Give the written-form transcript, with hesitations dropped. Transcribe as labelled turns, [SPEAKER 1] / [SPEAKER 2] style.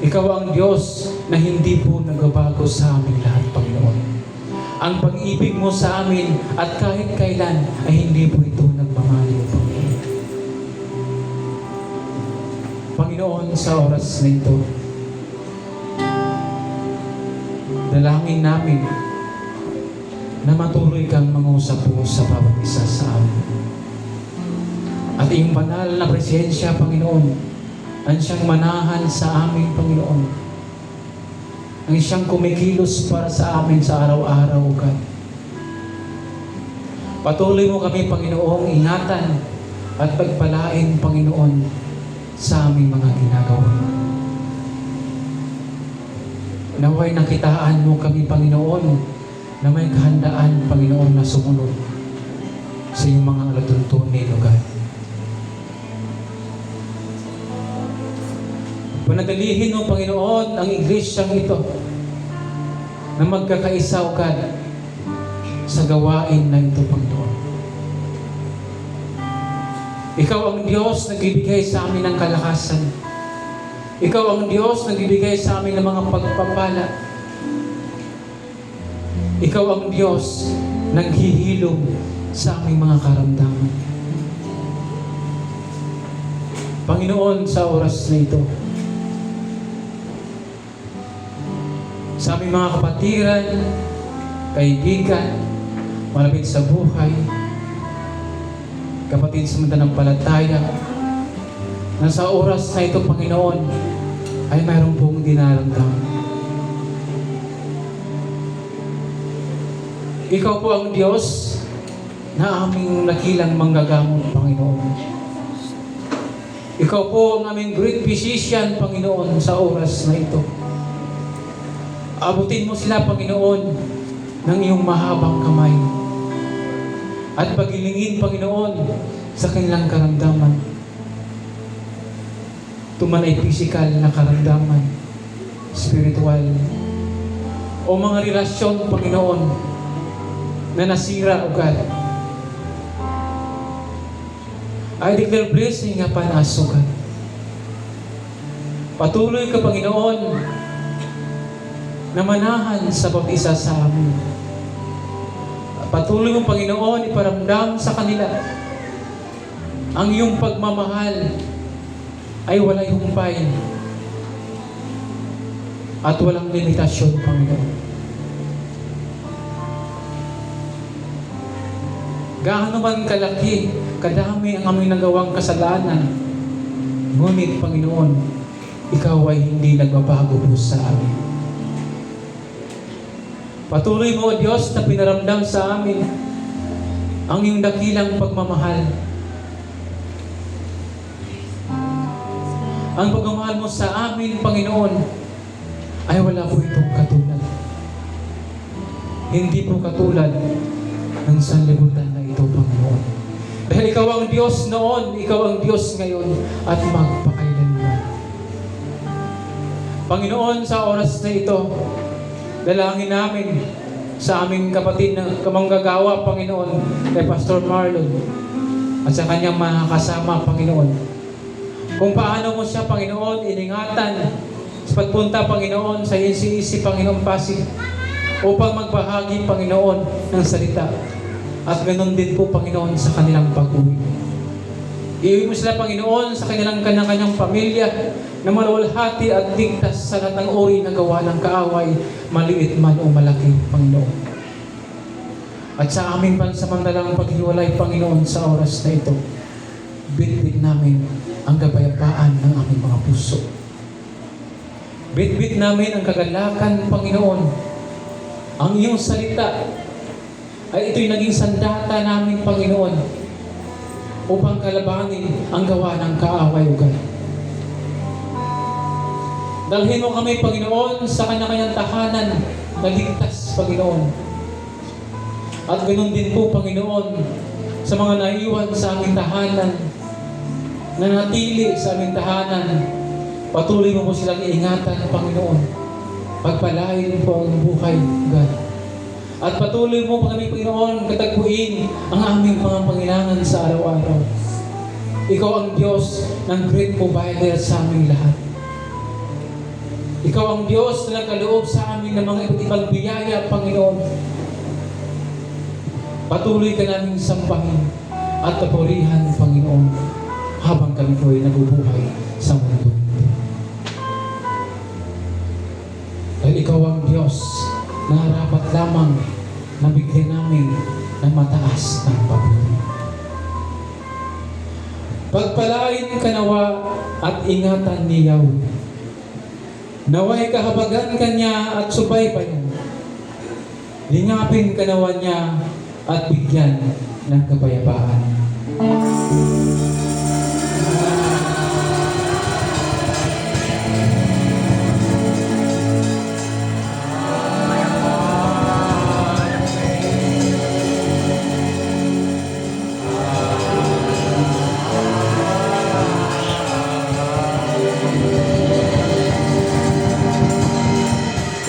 [SPEAKER 1] Ikaw ang Diyos na hindi po nagbabago sa amin lahat, Panginoon. Ang pag-ibig mo sa amin at kahit kailan ay hindi po ito nagmamaliw, Panginoon. Panginoon, sa oras na ito, dalangin namin na matuloy kang mangusap po sa bawat isa sa amin. At iyong banal na presensya, Panginoon, ang siyang manahan sa amin, Panginoon. Ang siyang kumikilos para sa amin sa araw-araw, God. Patuloy mo kami, Panginoong, ingatan at pagpalain, Panginoon, sa aming mga ginagawa. Naway nakitaan mo kami, Panginoon, na may kahandaan, Panginoon, na sumunod sa iyong mga alatuntunin, O God. Panagalihin mo, Panginoon, ang iglesyang ito na magkakaisa, O God, sa gawain na ito, Panginoon. Ikaw ang Diyos na nagbibigay sa amin ng kalakasan. Ikaw ang Diyos na nagbibigay sa amin ng mga pagpapala. Ikaw ang Diyos na naghihilom sa aming mga karamdaman. Panginoon, sa oras na ito, sa aming mga kapatiran, kaibigan, malapit sa buhay, kapatid sa mananampalataya, na sa oras na ito, Panginoon, ay mayroon pong dinaramdaman. Ikaw po ang Diyos na aming nakilang manggagamot, Panginoon. Ikaw po ang aming great physician, Panginoon, sa oras na ito. Abutin mo sila, Panginoon, ng iyong mahabang kamay. At pagilingin, Panginoon, sa kanilang karamdaman. Tuman ay physical na karamdaman, spiritual, o mga relasyon, Panginoon, na nasira, O God. I declare blessing upon us, O God. Patuloy ka, Panginoon, na manahan sa pag-isa sa amin. Patuloy mo, Panginoon, iparamdam sa kanila ang iyong pagmamahal ay walay humpay at walang limitasyon, Panginoon. Gaano man kalaki, kadami ang aming nagawang kasalanan, ngunit, Panginoon, ikaw ay hindi nagbabago po sa amin. Patuloy mo, O Diyos, na pinaramdam sa amin ang iyong dakilang pagmamahal. Ang pagmamahal mo sa amin, Panginoon, ay wala po itong katulad. Hindi po katulad ng sanlibutan na ito, Panginoon. Dahil ikaw ang Diyos noon, ikaw ang Diyos ngayon, at magpakailanman. Panginoon, sa oras na ito, dalangin namin sa aming kapatid na kamanggagawa, Panginoon, kay Pastor Marlon, at sa kanyang mga kasama, Panginoon. Kung paano mo siya, Panginoon, iningatan sa pagpunta, Panginoon, sa NCEC, Panginoon, Pasig, upang magbahagi, Panginoon, ng salita. At ganoon din po, Panginoon, sa kanilang pag-uwi. Iuwi mo sila, Panginoon, sa kanilang kanyang pamilya, na maluwalhati at ligtas sa lahat ng uri na gawa ng kaaway, maliit man o malaki, Panginoon. At sa aming pansamantalang paghiwalay, Panginoon, sa oras na ito, bitbit namin ang kapayapaan ng aming mga puso. Bitbit namin ang kagalakan, Panginoon. Ang iyong salita ay ito'y naging sandata namin, Panginoon, upang kalabanin ang gawa ng kaaway, O God. Dalhin mo kami, Panginoon, sa kanya-kanyang tahanan na ligtas, Panginoon. At ganoon din po, Panginoon, sa mga naiwan sa aming tahanan, na natili sa aming tahanan, patuloy mo po silang iingatan, Panginoon. Pagpalain po ang buhay, God. At patuloy mo po kami, Panginoon, katagpuin ang aming mga pangailangan sa araw-araw. Ikaw ang Diyos ng great provider sa aming lahat. Ikaw ang Diyos na nagkaloob sa amin ng mga iba't ibang biyaya, Panginoon. Patuloy ka naming sambahin at papurihan, Panginoon, habang kami po ay nabubuhay sa mundo. Dahil ikaw ang Diyos na harapat lamang na bigyan namin ng mataas ng pabuti. Pagpalain ka nawa at ingatan niyaw. Naway kahabagan kanya at subaybayan. Lingapin ka nawa niya at bigyan ng kapayapaan.